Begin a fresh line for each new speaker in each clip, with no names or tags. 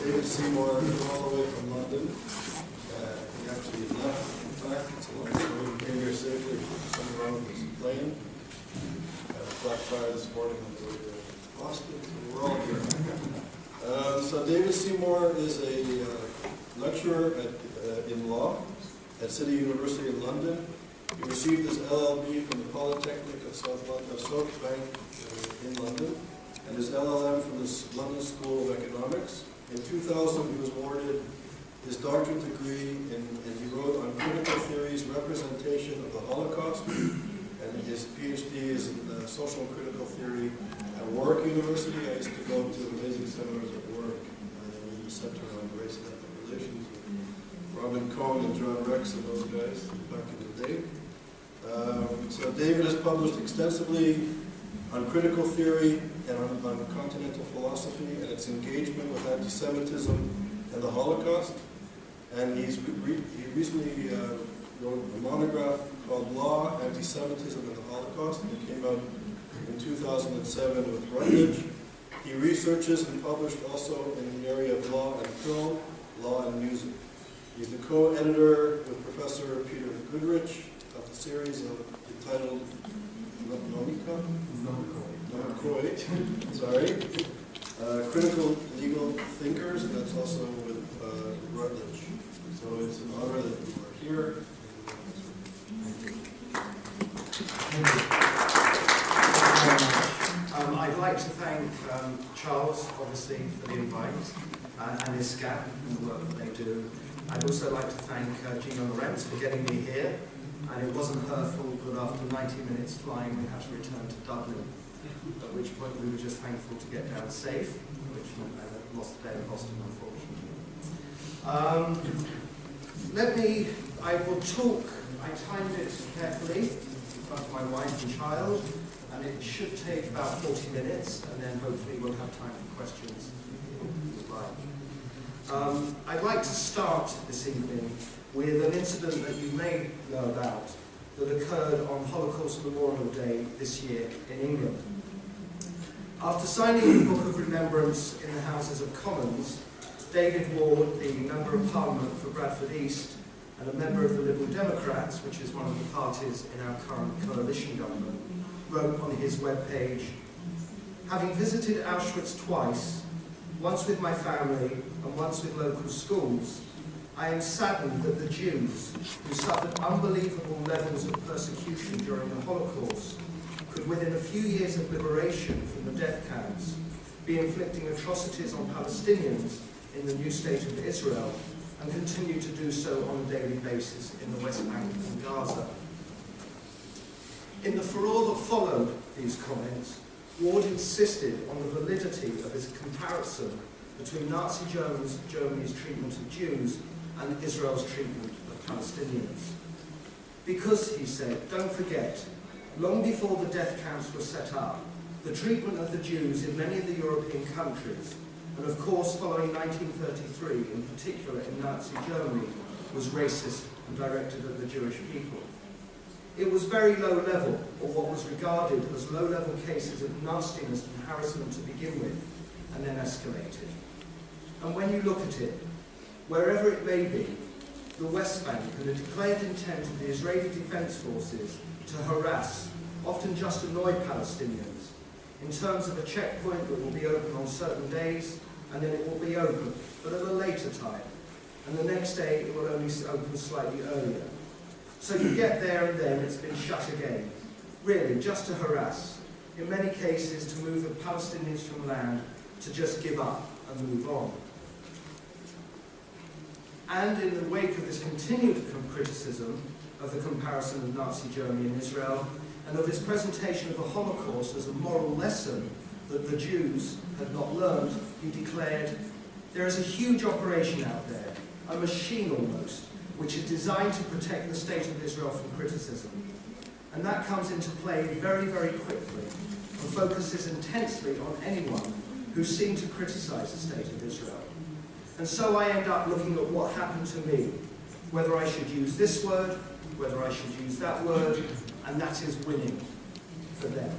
David Seymour all the way from London. He actually left, in fact. It's a long story. He came here safely. Something wrong with his plane. Had a flat tire this morning on the way to Boston. So we're all here. So David Seymour is a lecturer in law at City University in London. He received his LLB from the Polytechnic of South Bank in London, and his LLM from the London School of Economics. In 2000, he was awarded his doctorate degree, and he wrote on critical theories, representation of the Holocaust, and his PhD is in social and critical theory at Warwick University. I used to go to amazing seminars at Warwick in the Center on Race and Ethnic Relations with Robin Cohn and John Rex and those guys back in the day. So David has published extensively on critical theory and on continental philosophy and its engagement with anti-Semitism and the Holocaust. And he recently wrote a monograph called Law, Anti-Semitism, and the Holocaust, and it came out in 2007 with Rutledge. He researches and published also in the area of law and film, law and music. He's the co-editor with Professor Peter Goodrich of the series entitled Critical Legal Thinkers, and that's also with Rutledge. So it's an honor that you are here.
I'd like to thank Charles, obviously, for the invite, and his SCAP and the work that they do. I'd also like to thank Gina Lorenz for getting me here. And it wasn't her fault that after 90 minutes flying we had to return to Dublin, at which point we were just thankful to get down safe, which meant I lost the day in Boston, unfortunately. I will talk, I timed it carefully in front of my wife and child, and it should take about 40 minutes, and then hopefully we'll have time for questions if you like. I'd like to start this evening with an incident that you may know about that occurred on Holocaust Memorial Day this year in England. After signing the Book of Remembrance in the Houses of Commons, David Ward, the Member of Parliament for Bradford East and a member of the Liberal Democrats, which is one of the parties in our current coalition government, wrote on his webpage, "Having visited Auschwitz twice, once with my family and once with local schools, I am saddened that the Jews, who suffered unbelievable levels of persecution during the Holocaust, could within a few years of liberation from the death camps be inflicting atrocities on Palestinians in the new state of Israel and continue to do so on a daily basis in the West Bank and Gaza." In the furore that followed these comments, Ward insisted on the validity of his comparison between Nazi Germany's treatment of Jews and Israel's treatment of Palestinians. Because, he said, don't forget, long before the death camps were set up, the treatment of the Jews in many of the European countries, and of course following 1933, in particular in Nazi Germany, was racist and directed at the Jewish people. It was very low level, or what was regarded as low level cases of nastiness and harassment to begin with, and then escalated. And when you look at it, wherever it may be, the West Bank and the declared intent of the Israeli Defense Forces to harass, often just annoy Palestinians, in terms of a checkpoint that will be open on certain days, and then it will be open, but at a later time, and the next day it will only open slightly earlier. So you get there and then it's been shut again, really just to harass, in many cases to move the Palestinians from land to just give up and move on. And in the wake of this continued criticism of the comparison of Nazi Germany and Israel, and of his presentation of the Holocaust as a moral lesson that the Jews had not learned, he declared, "There is a huge operation out there, a machine almost, which is designed to protect the state of Israel from criticism. And that comes into play very, very quickly, and focuses intensely on anyone who seemed to criticize the state of Israel. And so I end up looking at what happened to me, whether I should use this word, whether I should use that word, and that is winning for them.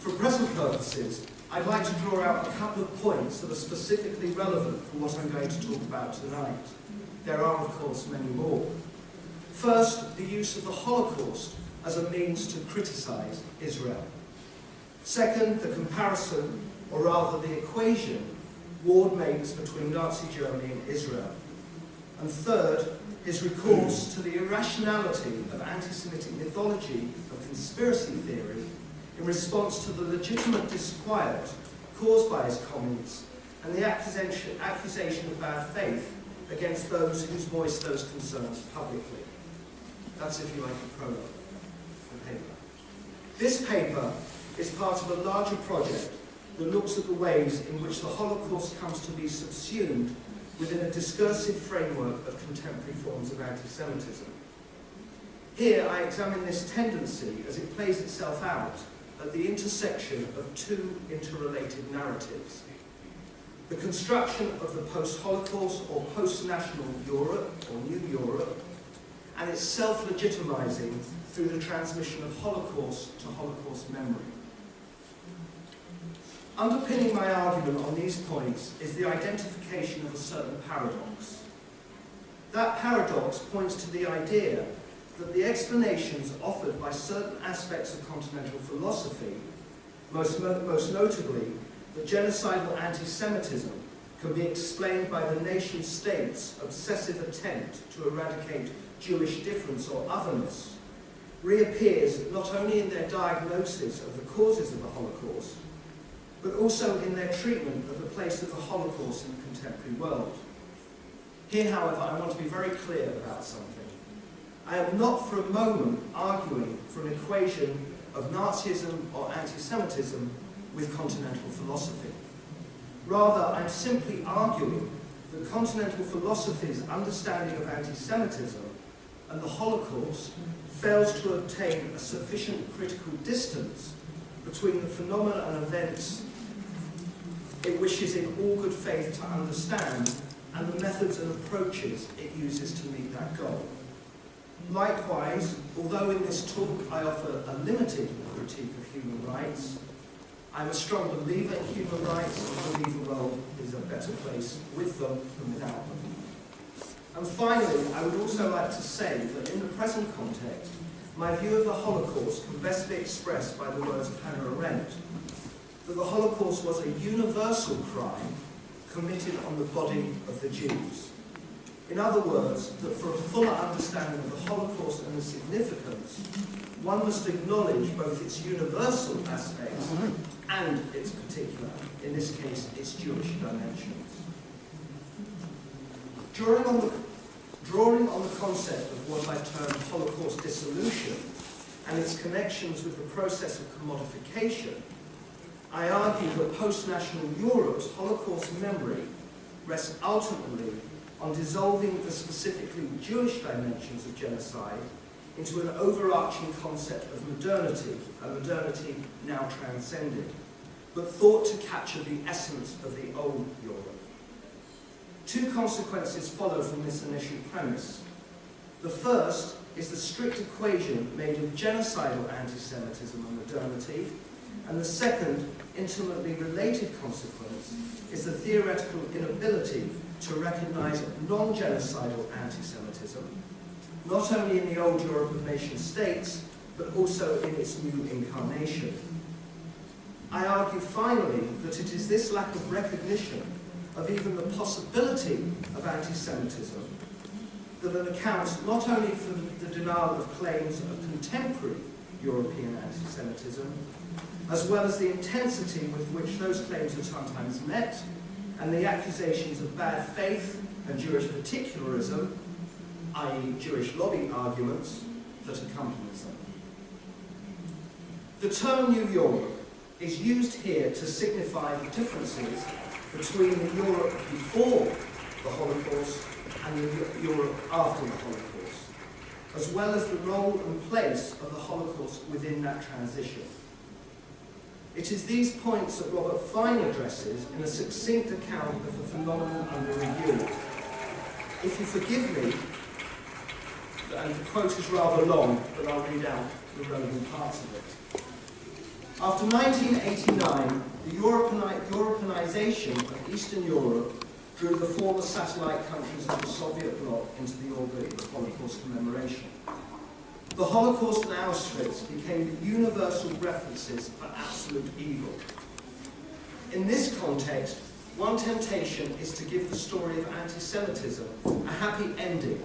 For present purposes, I'd like to draw out a couple of points that are specifically relevant for what I'm going to talk about tonight. There are, of course, many more. First, the use of the Holocaust as a means to criticize Israel. Second, the comparison, or rather the equation, Ward makes between Nazi Germany and Israel. And third, his recourse to the irrationality of anti-Semitic mythology of conspiracy theory in response to the legitimate disquiet caused by his comments and the accusation of bad faith against those who voiced those concerns publicly. That's, if you like, a prologue, the paper. This paper is part of a larger project that looks at the ways in which the Holocaust comes to be subsumed within a discursive framework of contemporary forms of anti-Semitism. Here I examine this tendency as it plays itself out at the intersection of two interrelated narratives. The construction of the post-Holocaust or post-national Europe, or New Europe, and its self-legitimizing through the transmission of Holocaust to Holocaust memory. Underpinning my argument on these points is the identification of a certain paradox. That paradox points to the idea that the explanations offered by certain aspects of continental philosophy, most notably that genocidal anti-Semitism can be explained by the nation-state's obsessive attempt to eradicate Jewish difference or otherness, reappears not only in their diagnosis of the causes of the Holocaust, but also in their treatment of the place of the Holocaust in the contemporary world. Here, however, I want to be very clear about something. I am not for a moment arguing for an equation of Nazism or anti-Semitism with continental philosophy. Rather, I'm simply arguing that continental philosophy's understanding of anti-Semitism and the Holocaust fails to obtain a sufficient critical distance between the phenomena and events it wishes in all good faith to understand and the methods and approaches it uses to meet that goal. Likewise, although in this talk I offer a limited critique of human rights, I'm a strong believer in human rights and believe the world is a better place with them than without them. And finally, I would also like to say that in the present context, my view of the Holocaust can best be expressed by the words of Hannah Arendt, that the Holocaust was a universal crime committed on the body of the Jews. In other words, that for a fuller understanding of the Holocaust and its significance, one must acknowledge both its universal aspects and its particular, in this case, its Jewish dimensions. Drawing on the concept of what I term Holocaust dissolution and its connections with the process of commodification, I argue that post-national Europe's Holocaust memory rests ultimately on dissolving the specifically Jewish dimensions of genocide into an overarching concept of modernity, a modernity now transcended, but thought to capture the essence of the old Europe. Two consequences follow from this initial premise. The first is the strict equation made of genocidal anti-Semitism and modernity, and the second, intimately related consequence, is the theoretical inability to recognize non-genocidal anti-Semitism, not only in the old Europe of nation-states, but also in its new incarnation. I argue finally that it is this lack of recognition of even the possibility of anti-Semitism that accounts not only for the denial of claims of contemporary European anti-Semitism, as well as the intensity with which those claims are sometimes met, and the accusations of bad faith and Jewish particularism, i.e. Jewish lobby arguments, that accompanies them. The term New Europe is used here to signify the differences between the Europe before the Holocaust and the Europe after the Holocaust, as well as the role and place of the Holocaust within that transition. It is these points that Robert Fine addresses in a succinct account of the phenomenon under review. If you forgive me, and the quote is rather long, but I'll read out the relevant parts of it. After 1989, the Europeanization of Eastern Europe drew the former satellite countries of the Soviet bloc into the orbit of Holocaust commemoration. The Holocaust and Auschwitz became the universal references for absolute evil. In this context, one temptation is to give the story of anti-Semitism a happy ending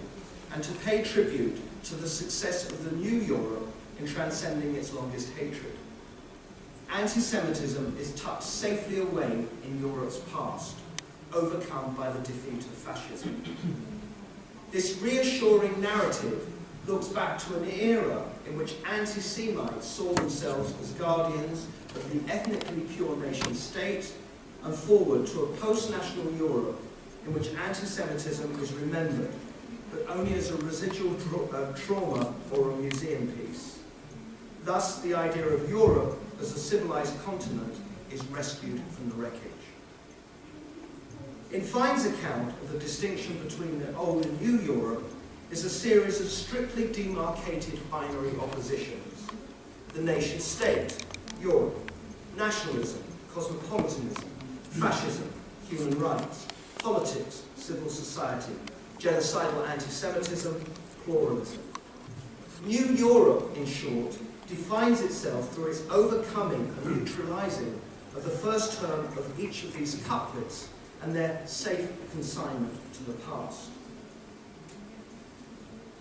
and to pay tribute to the success of the new Europe in transcending its longest hatred. Anti-Semitism is tucked safely away in Europe's past, overcome by the defeat of fascism. This reassuring narrative looks back to an era in which anti-Semites saw themselves as guardians of the ethnically pure nation state, and forward to a post-national Europe in which anti-Semitism is remembered, but only as a residual trauma or a museum piece. Thus, the idea of Europe as a civilized continent is rescued from the wreckage. In Fine's account of the distinction between the old and new Europe is a series of strictly demarcated binary oppositions. The nation-state, Europe; nationalism, cosmopolitanism; fascism, human rights; politics, civil society; genocidal anti-Semitism, pluralism. New Europe, in short, defines itself through its overcoming and neutralizing of the first term of each of these couplets and their safe consignment to the past.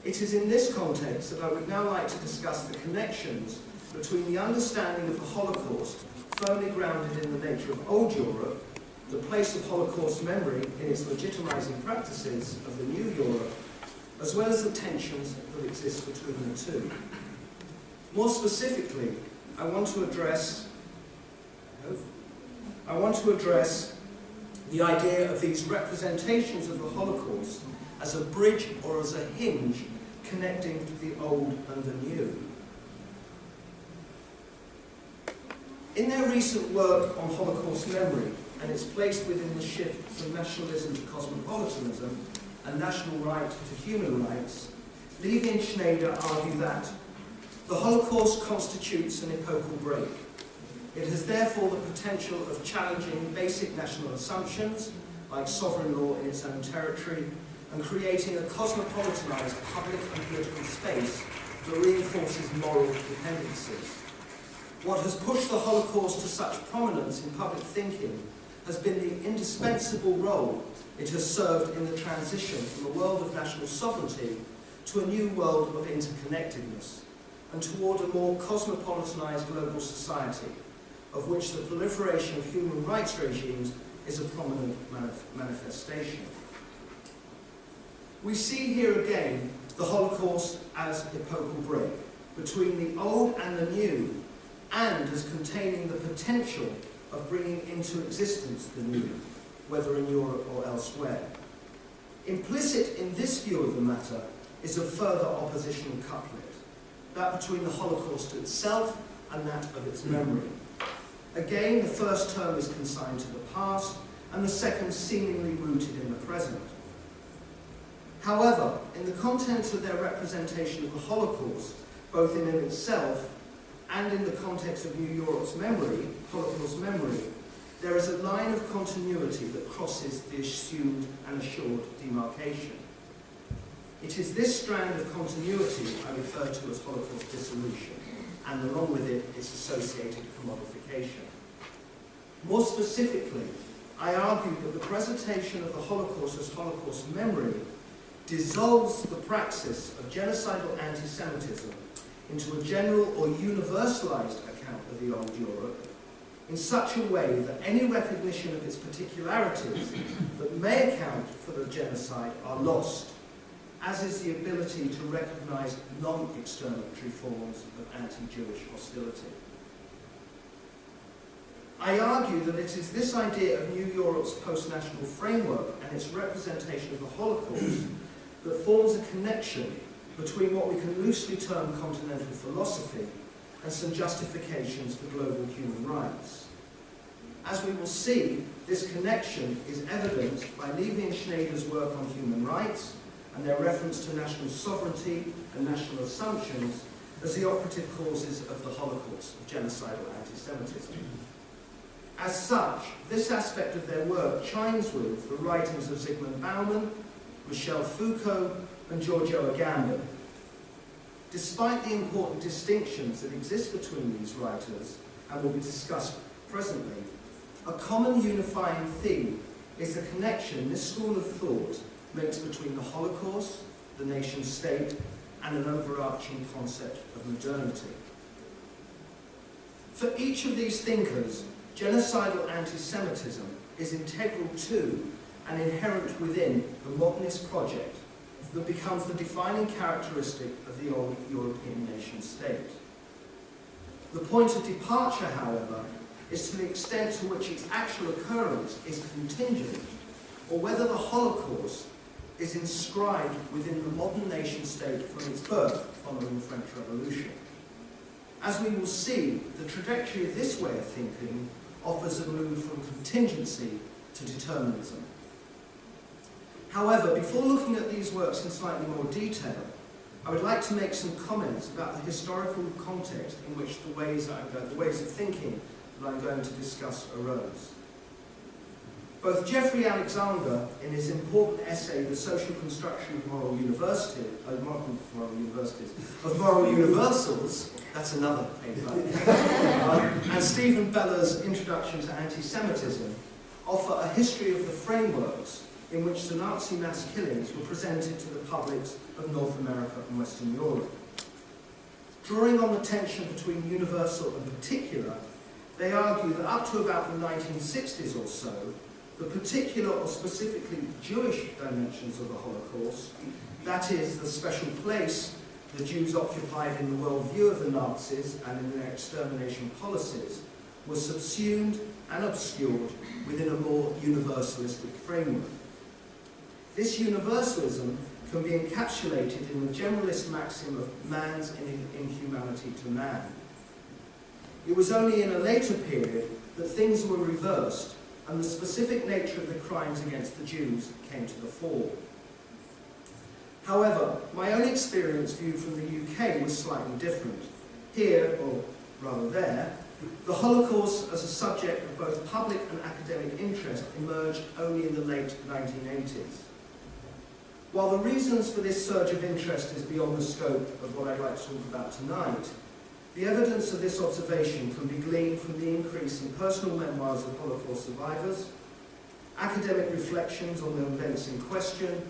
It is in this context that I would now like to discuss the connections between the understanding of the Holocaust, firmly grounded in the nature of old Europe, the place of Holocaust memory in its legitimizing practices of the new Europe, as well as the tensions that exist between the two. More specifically, I want to address the idea of these representations of the Holocaust as a bridge or as a hinge connecting the old and the new. In their recent work on Holocaust memory and its place within the shift from nationalism to cosmopolitanism and national right to human rights, Levy and Schneider argue that the Holocaust constitutes an epochal break. It has therefore the potential of challenging basic national assumptions, like sovereign law in its own territory, and creating a cosmopolitanized public and political space that reinforces moral dependencies. What has pushed the Holocaust to such prominence in public thinking has been the indispensable role it has served in the transition from a world of national sovereignty to a new world of interconnectedness, and toward a more cosmopolitanized global society, of which the proliferation of human rights regimes is a prominent manifestation. We see here again the Holocaust as epochal break between the old and the new, and as containing the potential of bringing into existence the new, whether in Europe or elsewhere. Implicit in this view of the matter is a further oppositional couplet, that between the Holocaust itself and that of its memory. Again, the first term is consigned to the past, and the second seemingly rooted in the present. However, in the content of their representation of the Holocaust, both in and itself, and in the context of New Europe's memory, Holocaust memory, there is a line of continuity that crosses the assumed and assured demarcation. It is this strand of continuity I refer to as Holocaust dissolution, and along with it, its associated commodification. More specifically, I argue that the presentation of the Holocaust as Holocaust memory dissolves the praxis of genocidal anti-Semitism into a general or universalized account of the old Europe in such a way that any recognition of its particularities that may account for the genocide are lost, as is the ability to recognize non-exterminatory forms of anti-Jewish hostility. I argue that it is this idea of New Europe's post-national framework and its representation of the Holocaust that forms a connection between what we can loosely term continental philosophy and some justifications for global human rights. As we will see, this connection is evident by Levy and Schneider's work on human rights and their reference to national sovereignty and national assumptions as the operative causes of the Holocaust, of genocidal anti-Semitism. As such, this aspect of their work chimes with the writings of Zygmunt Bauman, Michel Foucault, and Giorgio Agamben. Despite the important distinctions that exist between these writers, and will be discussed presently, a common unifying theme is the connection this school of thought makes between the Holocaust, the nation-state, and an overarching concept of modernity. For each of these thinkers, genocidal anti-Semitism is integral to and inherent within the modernist project that becomes the defining characteristic of the old European nation-state. The point of departure, however, is to the extent to which its actual occurrence is contingent, or whether the Holocaust is inscribed within the modern nation-state from its birth following the French Revolution. As we will see, the trajectory of this way of thinking offers a move from contingency to determinism. However, before looking at these works in slightly more detail, I would like to make some comments about the historical context in which the ways of thinking that I'm going to discuss arose. Both Jeffrey Alexander, in his important essay, The Social Construction of Moral Universals, that's another paper, and Stephen Beller's Introduction to Anti-Semitism, offer a history of the frameworks in which the Nazi mass killings were presented to the publics of North America and Western Europe. Drawing on the tension between universal and particular, they argue that up to about the 1960s or so, the particular or specifically Jewish dimensions of the Holocaust, that is, the special place the Jews occupied in the worldview of the Nazis and in their extermination policies, were subsumed and obscured within a more universalistic framework. This universalism can be encapsulated in the generalist maxim of man's inhumanity to man. It was only in a later period that things were reversed and the specific nature of the crimes against the Jews came to the fore. However, my own experience viewed from the UK was slightly different. Here, or rather there, the Holocaust as a subject of both public and academic interest emerged only in the late 1980s. While the reasons for this surge of interest is beyond the scope of what I'd like to talk about tonight, the evidence of this observation can be gleaned from the increase in personal memoirs of Holocaust survivors, academic reflections on the events in question,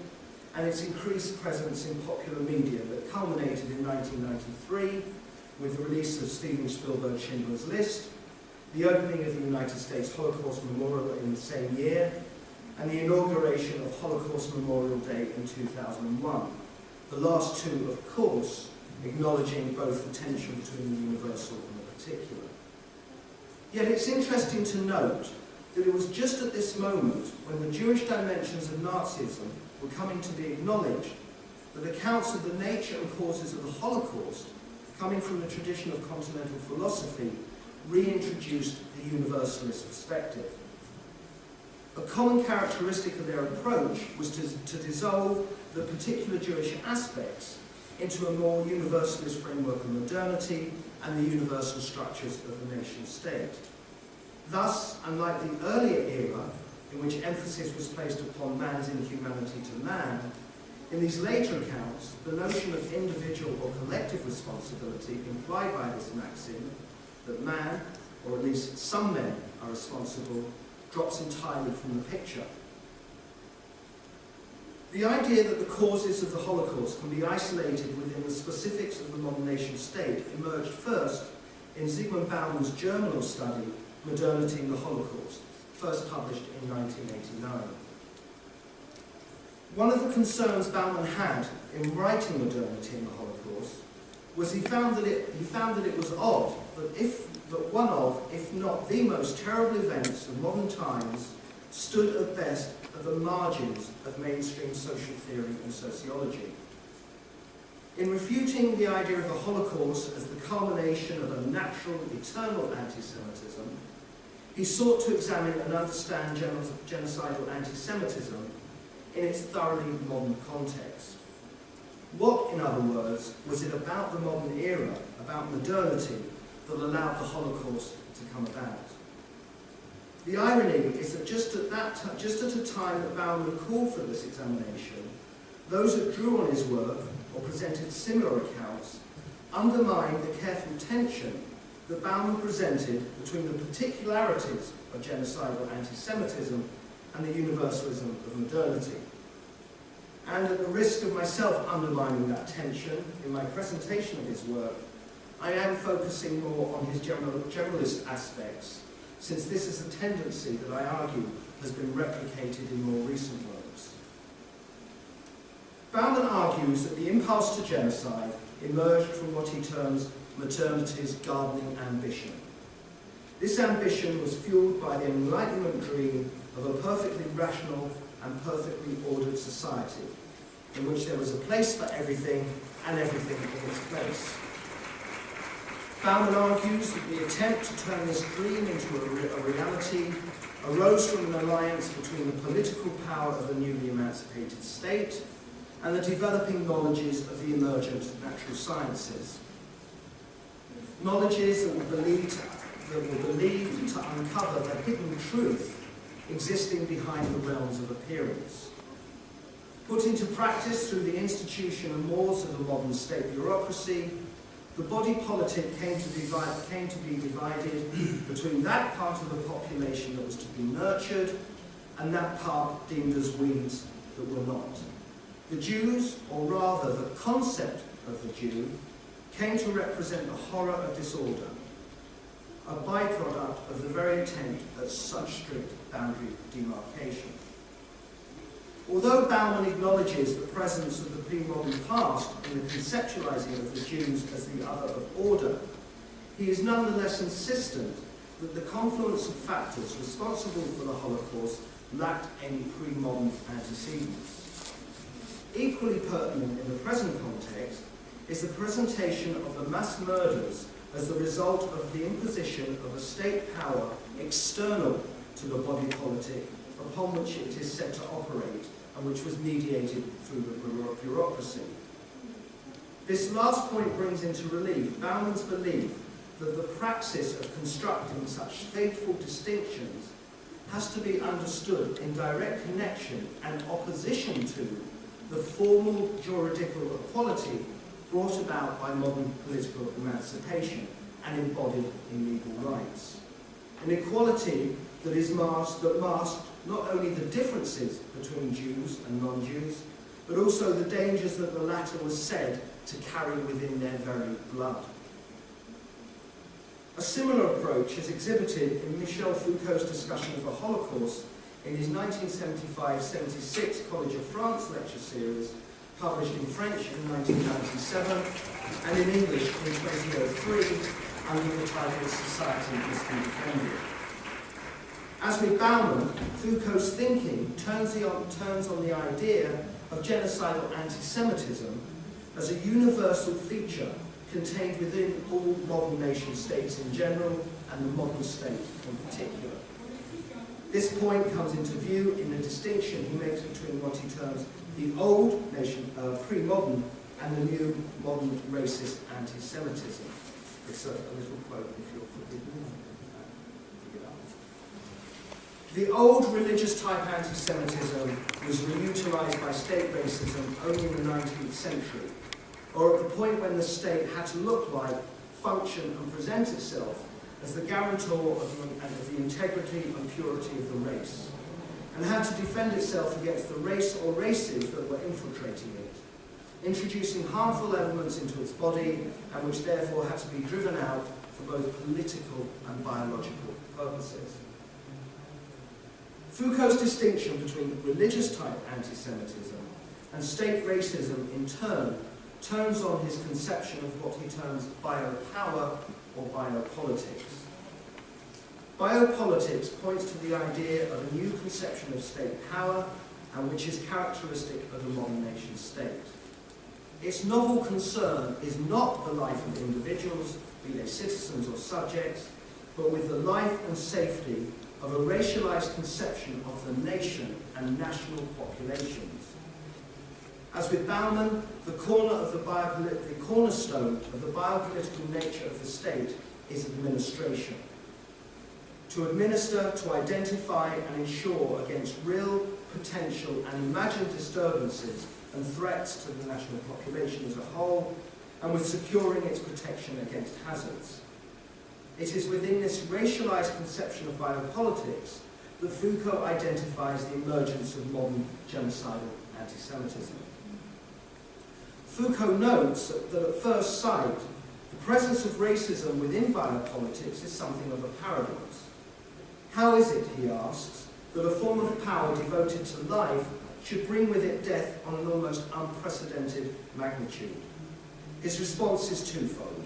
and its increased presence in popular media that culminated in 1993 with the release of Steven Spielberg's Schindler's List, the opening of the United States Holocaust Memorial in the same year, and the inauguration of Holocaust Memorial Day in 2001, the last two, of course, acknowledging both the tension between the universal and the particular. Yet it's interesting to note that it was just at this moment, when the Jewish dimensions of Nazism were coming to be acknowledged, that accounts of the nature and causes of the Holocaust, coming from the tradition of continental philosophy, reintroduced the universalist perspective. A common characteristic of their approach was to dissolve the particular Jewish aspects into a more universalist framework of modernity and the universal structures of the nation-state. Thus, unlike the earlier era, in which emphasis was placed upon man's inhumanity to man, in these later accounts, the notion of individual or collective responsibility implied by this maxim, that man, or at least some men, are responsible, drops entirely from the picture. The idea that the causes of the Holocaust can be isolated within the specifics of the modern nation-state emerged first in Zygmunt Bauman's germinal study, Modernity and the Holocaust, first published in 1989. One of the concerns Bauman had in writing Modernity and the Holocaust was he found that it was odd that one of, if not the most terrible events of modern times, stood at best at the margins of mainstream social theory and sociology. In refuting the idea of the Holocaust as the culmination of a natural, eternal anti-Semitism, he sought to examine and understand genocidal anti-Semitism in its thoroughly modern context. What, in other words, was it about the modern era, about modernity, that allowed the Holocaust to come about? The irony is that just at a time that Bauman called for this examination, those that drew on his work or presented similar accounts undermined the careful tension that Bauman presented between the particularities of genocidal anti-Semitism and the universalism of modernity. And at the risk of myself undermining that tension in my presentation of his work, I am focusing more on his generalist aspects, since this is a tendency that I argue has been replicated in more recent works. Bauman argues that the impulse to genocide emerged from what he terms modernity's gardening ambition. This ambition was fueled by the Enlightenment dream of a perfectly rational and perfectly ordered society, in which there was a place for everything and everything in its place. Bauman argues that the attempt to turn this dream into a reality arose from an alliance between the political power of the newly emancipated state and the developing knowledges of the emergent natural sciences. Knowledges that were believed to uncover the hidden truth existing behind the realms of appearance. Put into practice through the institution and mores of the modern state bureaucracy, the body politic came to be divided between that part of the population that was to be nurtured and that part deemed as weeds that were not. The Jews, or rather the concept of the Jew, came to represent the horror of disorder, a byproduct of the very attempt at such strict boundary demarcation. Although Bauman acknowledges the presence of the pre-modern past in the conceptualizing of the Jews as the other of order, he is nonetheless insistent that the confluence of factors responsible for the Holocaust lacked any pre-modern antecedents. Equally pertinent in the present context is the presentation of the mass murders as the result of the imposition of a state power external to the body politic upon which it is set to operate and which was mediated through the bureaucracy. This last point brings into relief Bauman's belief that the praxis of constructing such fateful distinctions has to be understood in direct connection and opposition to the formal juridical equality brought about by modern political emancipation and embodied in legal rights. An equality that masked not only the differences between Jews and non-Jews, but also the dangers that the latter was said to carry within their very blood. A similar approach is exhibited in Michel Foucault's discussion of the Holocaust in his 1975-76 College of France lecture series, published in French in 1997 and in English in 2003 under the title Society Must Be Defended. As with Bauman, Foucault's thinking turns on the idea of genocidal anti-Semitism as a universal feature contained within all modern nation-states in general and the modern state in particular. This point comes into view in the distinction he makes between what he terms the old pre-modern and the new modern racist anti-Semitism. It's a little quote, if you'll forgive me. The old religious type anti-Semitism was reutilized by state racism only in the 19th century, or at the point when the state had to look like, function and present itself as the guarantor of the integrity and purity of the race, and had to defend itself against the race or races that were infiltrating it, introducing harmful elements into its body, and which therefore had to be driven out for both political and biological purposes. Foucault's distinction between religious-type anti-Semitism and state racism, in turn, turns on his conception of what he terms biopower or biopolitics. Biopolitics points to the idea of a new conception of state power, and which is characteristic of the modern nation-state. Its novel concern is not the life of individuals, be they citizens or subjects, but with the life and safety of a racialized conception of the nation and national populations. As with Bauman, the cornerstone of the biopolitical nature of the state is administration. To administer, to identify and ensure against real, potential and imagined disturbances and threats to the national population as a whole, and with securing its protection against hazards. It is within this racialized conception of biopolitics that Foucault identifies the emergence of modern genocidal anti-Semitism. Foucault notes that at first sight, the presence of racism within biopolitics is something of a paradox. How is it, he asks, that a form of power devoted to life should bring with it death on an almost unprecedented magnitude? His response is twofold.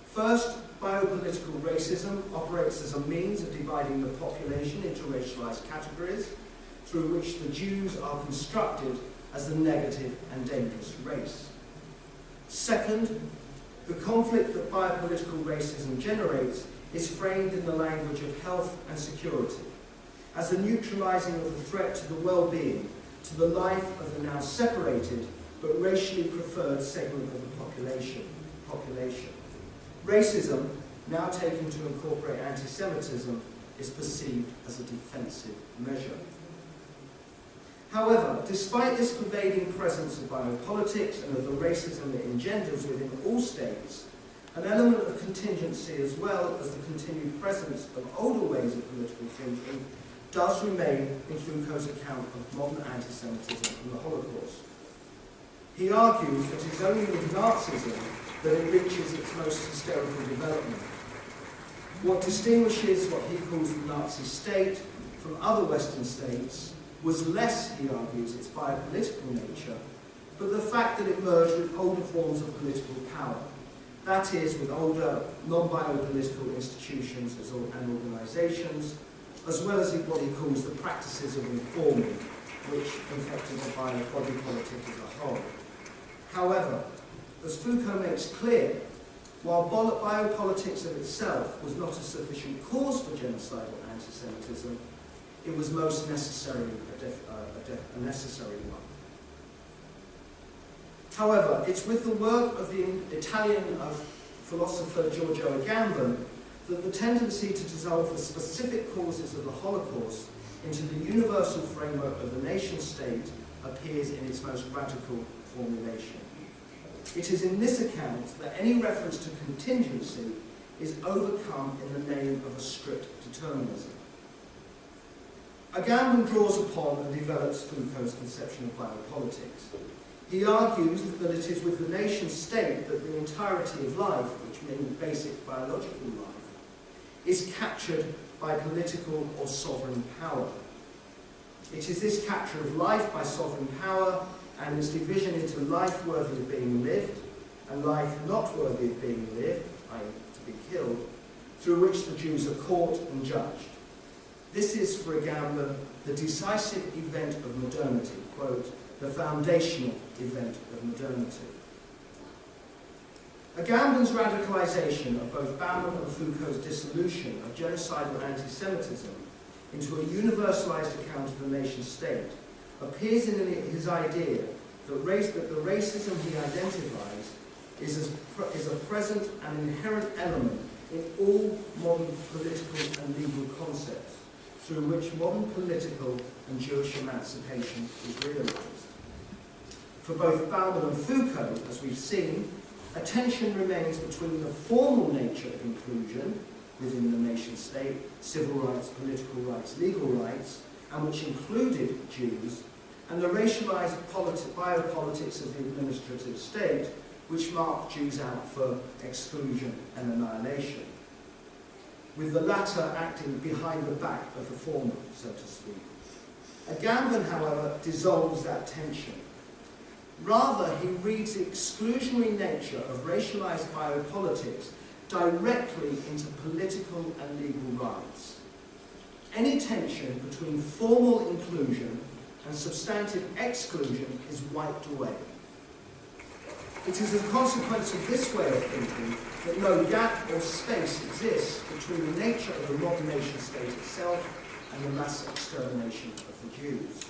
First, biopolitical racism operates as a means of dividing the population into racialized categories, through which the Jews are constructed as the negative and dangerous race. Second, the conflict that biopolitical racism generates is framed in the language of health and security, as the neutralizing of the threat to the well-being, to the life of the now separated but racially preferred segment of the population. Racism, now taken to incorporate anti-Semitism, is perceived as a defensive measure. However, despite this pervading presence of biopolitics and of the racism it engenders within all states, an element of contingency as well as the continued presence of older ways of political thinking does remain in Foucault's account of modern anti-Semitism and the Holocaust. He argues that it is only with Nazism that it reaches its most hysterical development. What distinguishes what he calls the Nazi state from other Western states was less, he argues, its biopolitical nature, but the fact that it merged with older forms of political power. That is, with older, non-biopolitical institutions and organisations, as well as what he calls the practices of reforming, which infected the body politic as a whole. However, as Foucault makes clear, while biopolitics of itself was not a sufficient cause for genocidal anti-Semitism, it was most necessarily a necessary one. However, it's with the work of the Italian philosopher Giorgio Agamben that the tendency to dissolve the specific causes of the Holocaust into the universal framework of the nation-state appears in its most radical formulation. It is in this account that any reference to contingency is overcome in the name of a strict determinism. Agamben draws upon and develops Foucault's conception of biopolitics. He argues that it is with the nation-state that the entirety of life, which means basic biological life, is captured by political or sovereign power. It is this capture of life by sovereign power and its division into life worthy of being lived and life not worthy of being lived, i.e. to be killed, through which the Jews are caught and judged. This is, for Agamben, the decisive event of modernity, quote, the foundational event of modernity. Agamben's radicalization of both Bauman and Foucault's dissolution of genocidal anti-Semitism into a universalized account of the nation-state appears in his idea that the racism he identifies is a present and inherent element in all modern political and legal concepts through which modern political and Jewish emancipation is realized. For both Bauman and Foucault, as we've seen, a tension remains between the formal nature of inclusion within the nation-state, civil rights, political rights, legal rights, and which included Jews, and the racialized biopolitics of the administrative state, which marked Jews out for exclusion and annihilation, with the latter acting behind the back of the former, so to speak. Agamben, however, dissolves that tension. Rather, he reads the exclusionary nature of racialized biopolitics directly into political and legal rights. Any tension between formal inclusion and substantive exclusion is wiped away. It is a consequence of this way of thinking that no gap or space exists between the nature of the modern nation-state itself and the mass extermination of the Jews.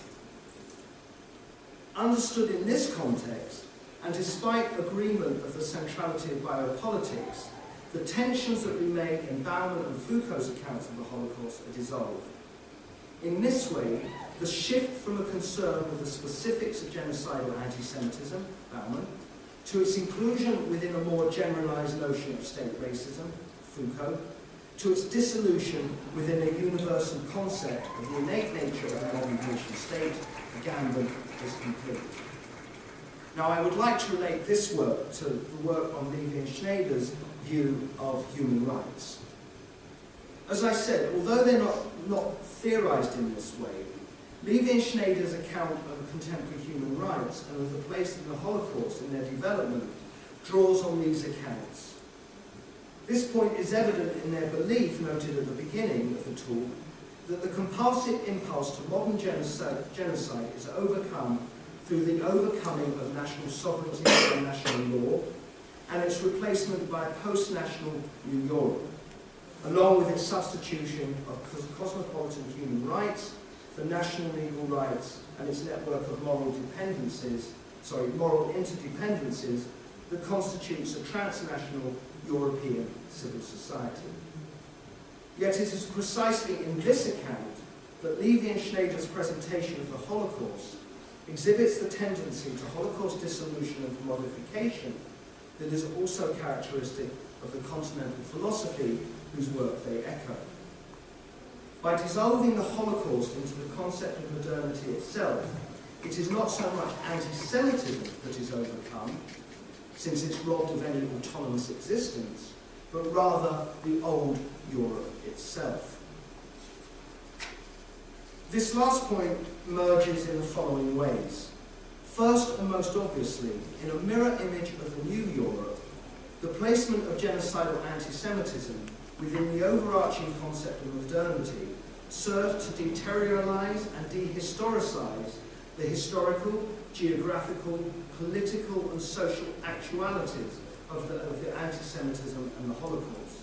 Understood in this context, and despite agreement of the centrality of biopolitics, the tensions that remain in Bauman and Foucault's accounts of the Holocaust are dissolved. In this way, the shift from a concern with the specifics of genocidal anti-Semitism, Bauman, to its inclusion within a more generalized notion of state racism, Foucault, to its dissolution within a universal concept of the innate nature of the modern nation state, Agamben, is complete. Now, I would like to relate this work to the work on Levy and Schneider's view of human rights. As I said, although they're not theorized in this way, Levy and Schneider's account of contemporary human rights and of the place of the Holocaust in their development draws on these accounts. This point is evident in their belief, noted at the beginning of the talk, that the compulsive impulse to modern genocide is overcome through the overcoming of national sovereignty and national law, and its replacement by a post-national New Europe, along with its substitution of cosmopolitan human rights for national legal rights and its network of moral interdependencies that constitutes a transnational European civil society. Yet it is precisely in this account that Levy and Schneider's presentation of the Holocaust exhibits the tendency to Holocaust dissolution and commodification that is also characteristic of the continental philosophy whose work they echo. By dissolving the Holocaust into the concept of modernity itself, it is not so much anti-Semitism that is overcome, since it's robbed of any autonomous existence, but rather the old Europe itself. This last point emerges in the following ways. First and most obviously, in a mirror image of the new Europe, the placement of genocidal anti-Semitism within the overarching concept of modernity served to deterioralize and dehistoricize the historical, geographical, political and social actualities of the anti-Semitism and the Holocaust.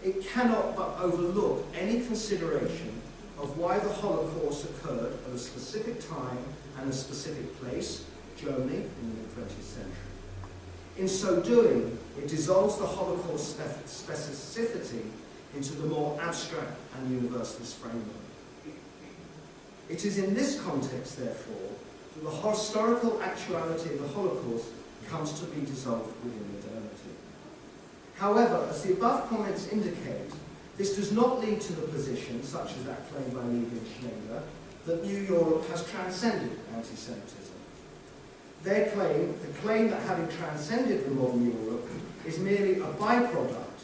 It cannot but overlook any consideration of why the Holocaust occurred at a specific time and a specific place, Germany in the mid-20th century. In so doing, it dissolves the Holocaust specificity into the more abstract and universalist framework. It is in this context, therefore, that the historical actuality of the Holocaust comes to be dissolved within modernity. However, as the above comments indicate, this does not lead to the position, such as that claimed by Levy and Schneider, that New Europe has transcended anti-Semitism. Their claim, the claim that having transcended the modern Europe, is merely a byproduct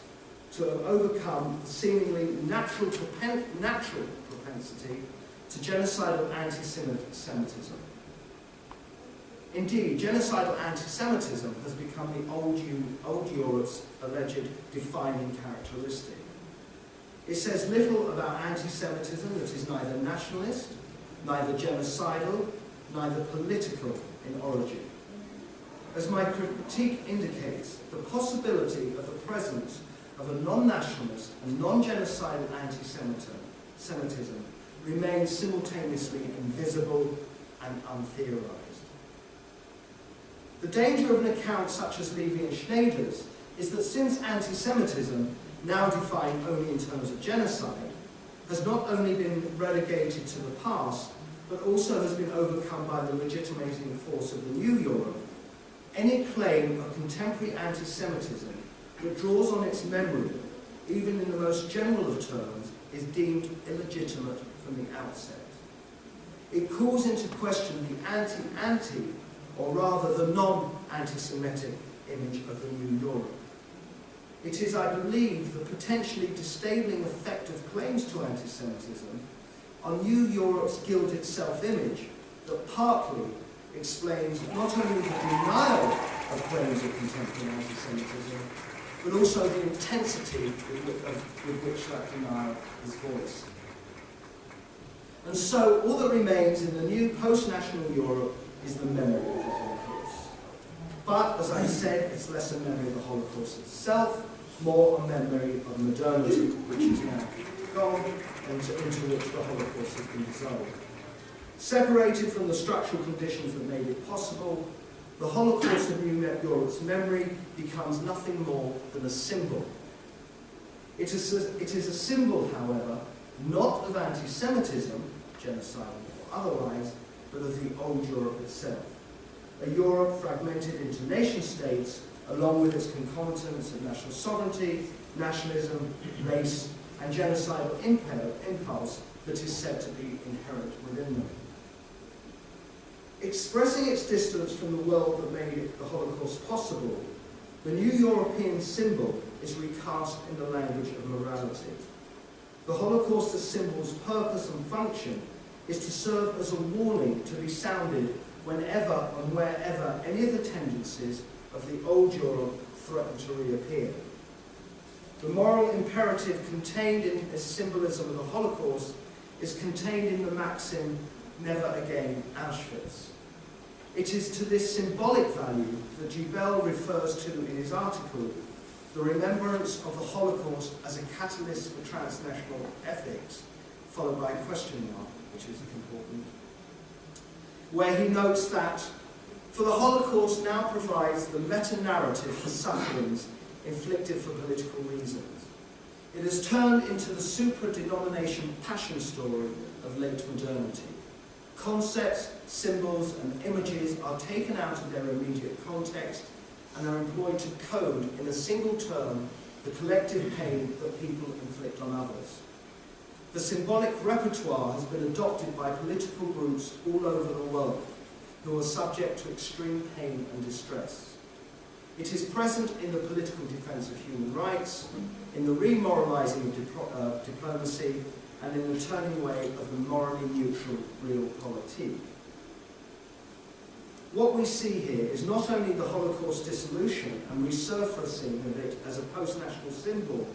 to have overcome the seemingly natural propensity to genocidal anti-Semitism. Indeed, genocidal anti-Semitism has become the old Europe's alleged defining characteristic. It says little about anti-Semitism that is neither nationalist, neither genocidal, neither political in origin. As my critique indicates, the possibility of the presence of a non-nationalist and non-genocidal anti-Semitism remains simultaneously invisible and untheorized. The danger of an account such as Levy and Schneider's is that since anti-Semitism, now defined only in terms of genocide, has not only been relegated to the past, but also has been overcome by the legitimating force of the new Europe, any claim of contemporary anti-Semitism that draws on its memory, even in the most general of terms, is deemed illegitimate from the outset. It calls into question the anti-anti, or rather the non-anti-Semitic image of the new Europe. It is, I believe, the potentially disabling effect of claims to anti-Semitism on New Europe's gilded self-image that partly explains not only the denial of claims of contemporary anti-Semitism, but also the intensity with which that denial is voiced. And so, all that remains in the new post-national Europe is the memory of the Holocaust. But, as I said, it's less a memory of the Holocaust itself, more a memory of modernity, which is now gone, and into which the Holocaust has been dissolved. Separated from the structural conditions that made it possible, the Holocaust of New Europe's memory becomes nothing more than a symbol. It is a symbol, however, not of anti-Semitism, genocidal or otherwise, but of the old Europe itself. A Europe fragmented into nation-states, along with its concomitants of national sovereignty, nationalism, race, and genocidal impulse that is said to be inherent within them. Expressing its distance from the world that made the Holocaust possible, the new European symbol is recast in the language of morality. The Holocaust as symbol's purpose and function is to serve as a warning to be sounded whenever and wherever any of the tendencies of the old Europe threaten to reappear. The moral imperative contained in the symbolism of the Holocaust is contained in the maxim, "Never again Auschwitz." It is to this symbolic value that Gibel refers to in his article, the remembrance of the Holocaust as a catalyst for transnational ethics, followed by a question mark, which is important, where he notes that, for the Holocaust now provides the meta-narrative for sufferings inflicted for political reasons. It has turned into the supra-denomination passion story of late modernity. Concepts, symbols, and images are taken out of their immediate context and are employed to code in a single term the collective pain that people inflict on others. The symbolic repertoire has been adopted by political groups all over the world who are subject to extreme pain and distress. It is present in the political defense of human rights, in the remoralizing of diplomacy, and in the turning away of the morally neutral realpolitik. What we see here is not only the Holocaust dissolution and resurfacing of it as a post-national symbol,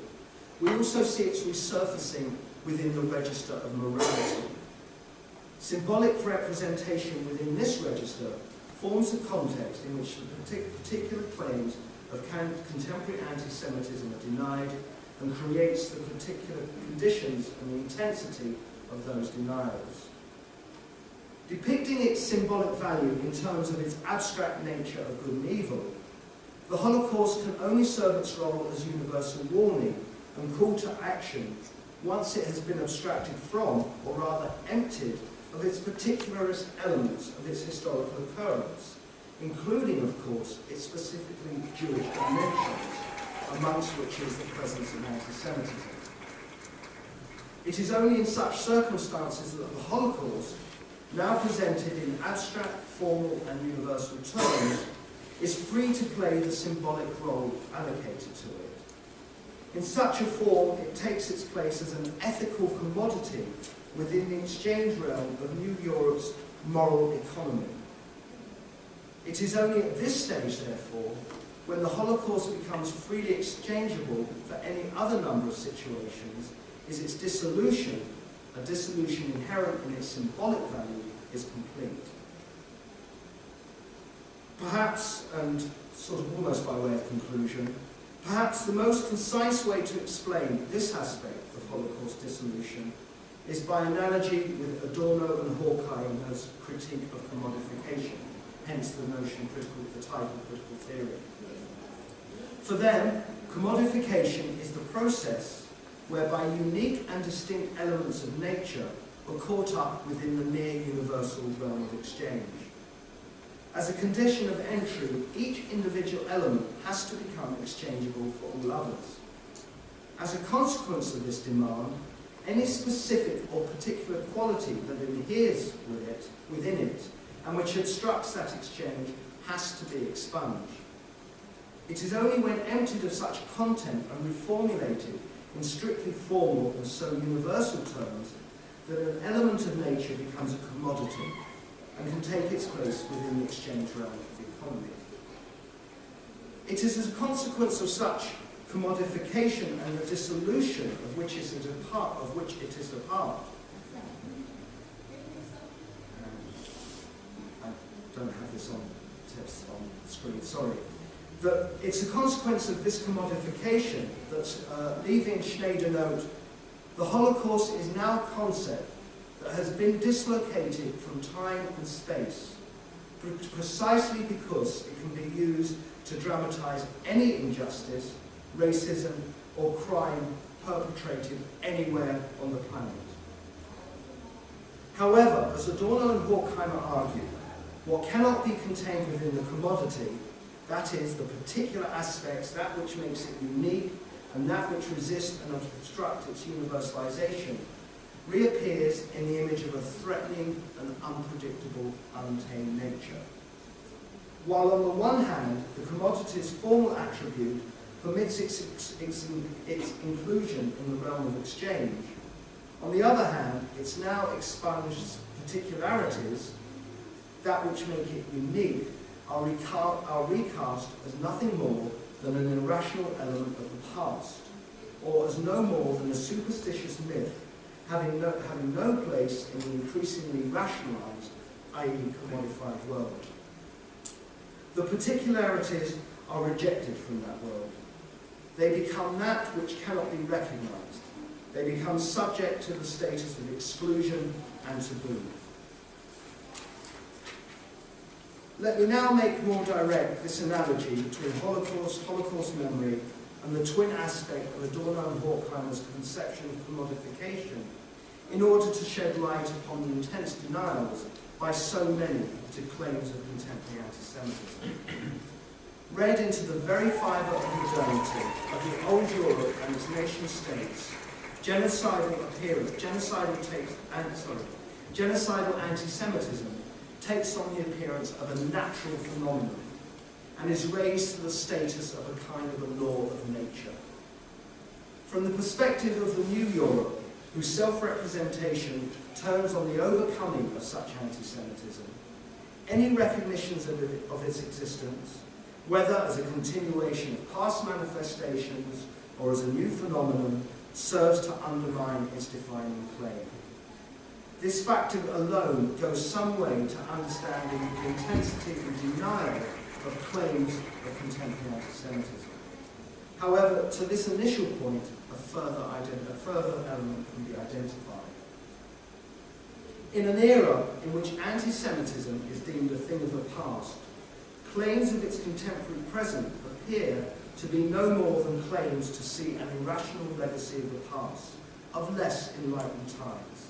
we also see its resurfacing within the register of morality. Symbolic representation within this register forms a context in which the particular claims of contemporary anti-Semitism are denied and creates the particular conditions and the intensity of those denials. Depicting its symbolic value in terms of its abstract nature of good and evil, the Holocaust can only serve its role as universal warning and call to action once it has been abstracted from, or rather emptied, of its particularist elements of its historical occurrence, including, of course, its specifically Jewish dimensions, amongst which is the presence of anti-Semitism. It is only in such circumstances that the Holocaust, now presented in abstract, formal and universal terms, is free to play the symbolic role allocated to it. In such a form, it takes its place as an ethical commodity within the exchange realm of New Europe's moral economy. It is only at this stage, therefore, when the Holocaust becomes freely exchangeable for any other number of situations, is its dissolution, a dissolution inherent in its symbolic value, is complete. Perhaps, and sort of almost by way of conclusion, perhaps the most concise way to explain this aspect of Holocaust dissolution is by analogy with Adorno and Horkheimer's critique of commodification, hence the title critical theory. For them, commodification is the process whereby unique and distinct elements of nature are caught up within the near universal realm of exchange. As a condition of entry, each individual element has to become exchangeable for all others. As a consequence of this demand, any specific or particular quality that adheres within it, and which obstructs that exchange, has to be expunged. It is only when emptied of such content and reformulated in strictly formal and so universal terms that an element of nature becomes a commodity and can take its place within the exchange realm of the economy. It is as a consequence of such commodification and the dissolution of which it is a part. I don't have this on text on the screen, sorry. That it's a consequence of this commodification that Levy and Schneider note, the Holocaust is now a concept that has been dislocated from time and space, precisely because it can be used to dramatize any injustice, racism, or crime perpetrated anywhere on the planet. However, as Adorno and Horkheimer argue, what cannot be contained within the commodity, that is, the particular aspects, that which makes it unique, and that which resists and obstructs its universalization, reappears in the image of a threatening and unpredictable, untamed nature. While on the one hand, the commodity's formal attribute permits its inclusion in the realm of exchange, on the other hand, its now expunged particularities, that which make it unique, are recast as nothing more than an irrational element of the past, or as no more than a superstitious myth having no place in the increasingly rationalized, i.e. commodified world. The particularities are rejected from that world. They become that which cannot be recognized. They become subject to the status of exclusion and taboo. Let me now make more direct this analogy between Holocaust memory, and the twin aspect of Adorno and Horkheimer's conception of commodification, in order to shed light upon the intense denials by so many to claims of contemporary anti-Semitism. Read into the very fibre of modernity, of the old Europe and its nation-states, genocidal anti-Semitism takes on the appearance of a natural phenomenon and is raised to the status of a kind of a law of nature. From the perspective of the new Europe, whose self-representation turns on the overcoming of such anti-Semitism, any recognitions of its existence, whether as a continuation of past manifestations or as a new phenomenon, serves to undermine its defining claim. This factor alone goes some way to understanding the intensity and denial of claims of contemporary anti-Semitism. However, to this initial point, a further element can be identified. In an era in which anti-Semitism is deemed a thing of the past, claims of its contemporary present appear to be no more than claims to see an irrational legacy of the past, of less enlightened times.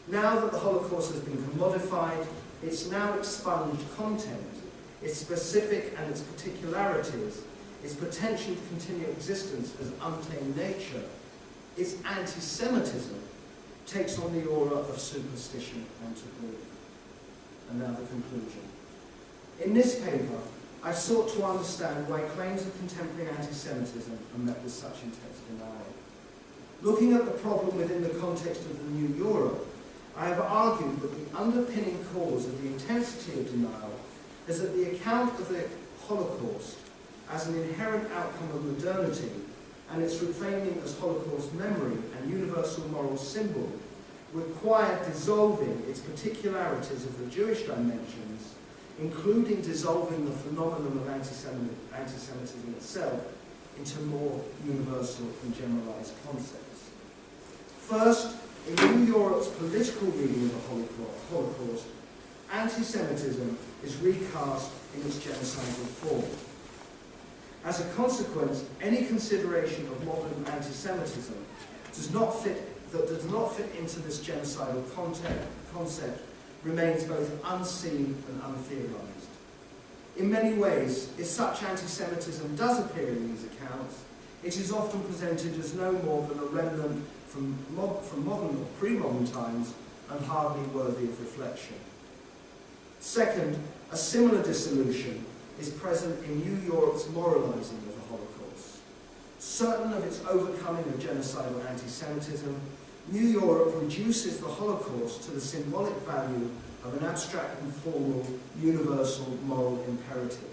Now that the Holocaust has been commodified, its now expunged content, its specific and its particularities, its potential to continue existence as untamed nature, its anti-Semitism takes on the aura of superstition and taboo. And now the conclusion. In this paper, I sought to understand why claims of contemporary anti-Semitism are met with such intense denial. Looking at the problem within the context of the new Europe, I have argued that the underpinning cause of the intensity of denial is that the account of the Holocaust as an inherent outcome of modernity and its reframing as Holocaust memory and universal moral symbol required dissolving its particularities of the Jewish dimensions, including dissolving the phenomenon of anti-Semitism itself into more universal and generalized concepts. First, in New Europe's political reading of the Holocaust, anti-Semitism is recast in its genocidal form. As a consequence, any consideration of modern anti-Semitism that does not fit into this genocidal concept remains both unseen and untheorized. In many ways, if such anti-Semitism does appear in these accounts, it is often presented as no more than a remnant from modern or pre-modern times and hardly worthy of reflection. Second, a similar dissolution is present in New Europe's moralizing of the Holocaust. Certain of its overcoming of genocidal anti-Semitism, New Europe reduces the Holocaust to the symbolic value of an abstract and formal, universal moral imperative.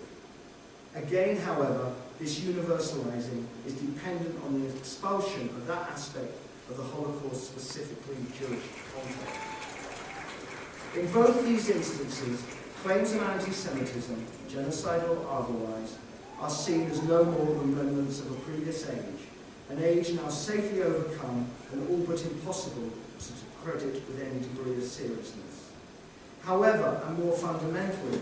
Again, however, this universalizing is dependent on the expulsion of that aspect of the Holocaust specifically Jewish context. In both these instances, claims of anti-Semitism, genocidal or otherwise, are seen as no more than remnants of a previous age, an age now safely overcome and all but impossible to credit with any degree of seriousness. However, and more fundamentally,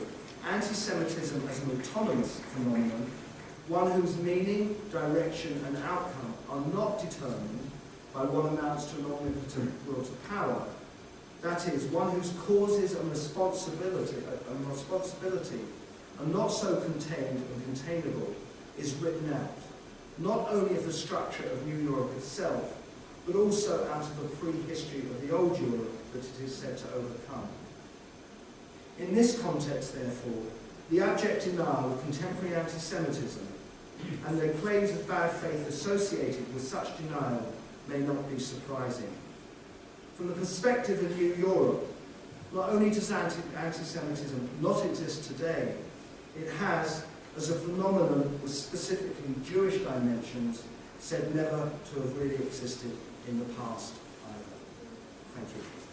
anti-Semitism as an autonomous phenomenon, one whose meaning, direction and outcome are not determined by what amounts to an omnipotent will to power, that is, one whose causes and responsibility are not so contained and containable, is written out, not only of the structure of New Europe itself, but also out of the prehistory of the old Europe that it is said to overcome. In this context, therefore, the abject denial of contemporary anti-Semitism and their claims of bad faith associated with such denial may not be surprising. From the perspective of New Europe, not only does anti-Semitism not exist today, it has, as a phenomenon with specifically Jewish dimensions, said never to have really existed in the past either. Thank you.